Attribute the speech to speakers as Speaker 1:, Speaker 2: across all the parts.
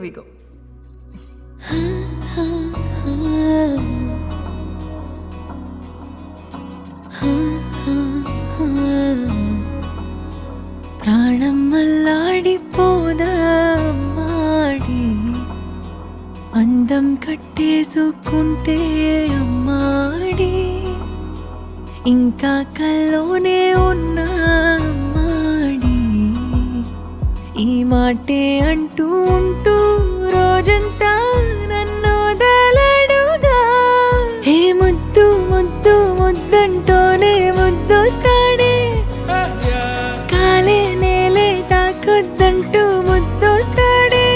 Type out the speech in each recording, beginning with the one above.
Speaker 1: we go.
Speaker 2: ప్రాణం మల్లాడిపోదా అమ్మాడి అందం కట్టేసుకుంటే అమ్మాడి ఇంకా కల్లోనే ఉన్నా అమ్మాడి ఈ మాటే అంటూ ఉంటూ రోజంతా నన్ను వదలడుగా హే ముద్దు ముద్దు ముద్దంటూనే ముద్దొస్తాడే కాలే నేలే తాకొద్దంటూ ముద్దొస్తాడే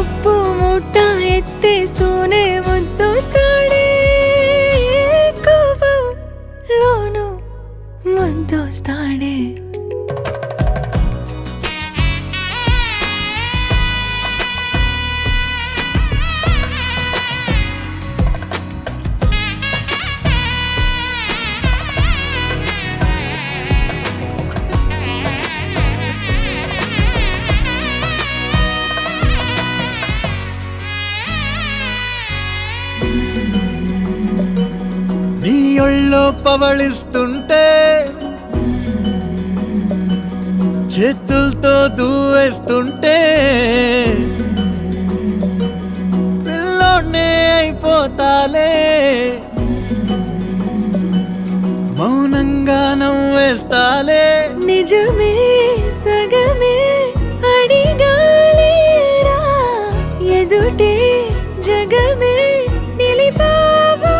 Speaker 2: ఉప్పు మూట ఎత్తేస్తూనే ముద్దొస్తాడే కోపంలోను ముద్దొస్తాడే
Speaker 3: నీ ఒళ్ళో పవళిస్తుంటే చేతులతో దూవేస్తుంటే పిల్లోనే అయిపోతాలే మౌనంగా నవ్వేస్తాలే
Speaker 2: నిజమే సగమే అడిగాలేరా ఎదుటే జగమే నిలిపావా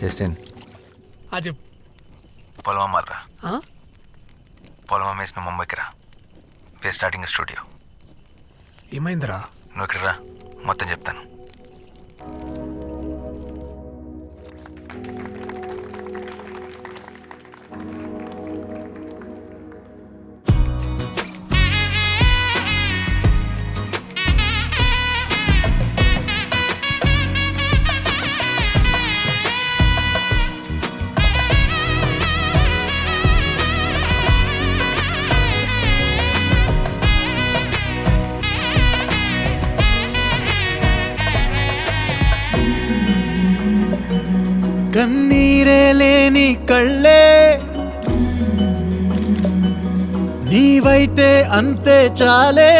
Speaker 4: జస్టిన్
Speaker 5: చెప్పు.
Speaker 4: పొలం అమ్మాలరా.
Speaker 5: ఆ?
Speaker 4: పొలం అమ్మేసిన ముంబైకి రా. Where starting studio.
Speaker 5: ఏమైందిరా?
Speaker 4: నువ్వు ఇక్కడ రా, మొత్తం చెప్తాను.
Speaker 3: కన్నీరే లేని కళ్ళే నీవైతే అంతే చాలే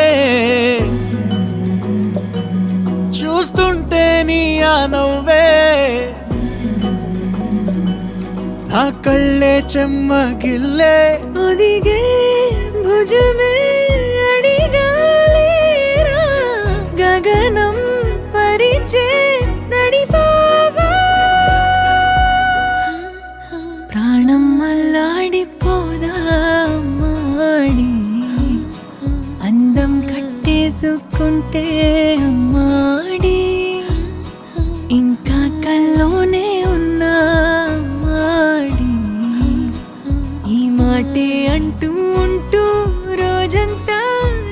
Speaker 3: చూస్తుంటే నీ ఆ నవ్వే నా కళ్ళే చెమ్మగిల్లే
Speaker 2: ఒదిగే భుజమే అడిగాలేరా గగనం పరిచే నడిపావా ప్రాణం మల్లాడిపోదా అమ్మాడి అందం కట్టేసుకుంటే అమ్మాడి ఇంకా కల్లోనే ఉన్నా అమ్మాడి ఈ మాటే అంటూ ఉంటూ రోజంతా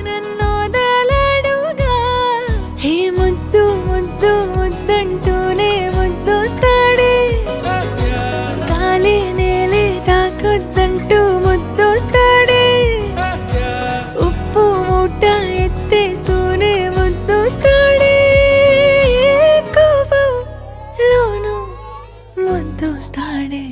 Speaker 2: నన్ను వదలడుగా హే ముద్దు ముద్దు ముద్దంటూనే ముద్దొస్తాడే కాలే నేలే తాకొద్దంటూ ముద్దొస్తాడే ఉప్పు మూట ఎత్తేస్తూనే ముద్దొస్తాడే కోపంలోను ముద్దొస్తాడే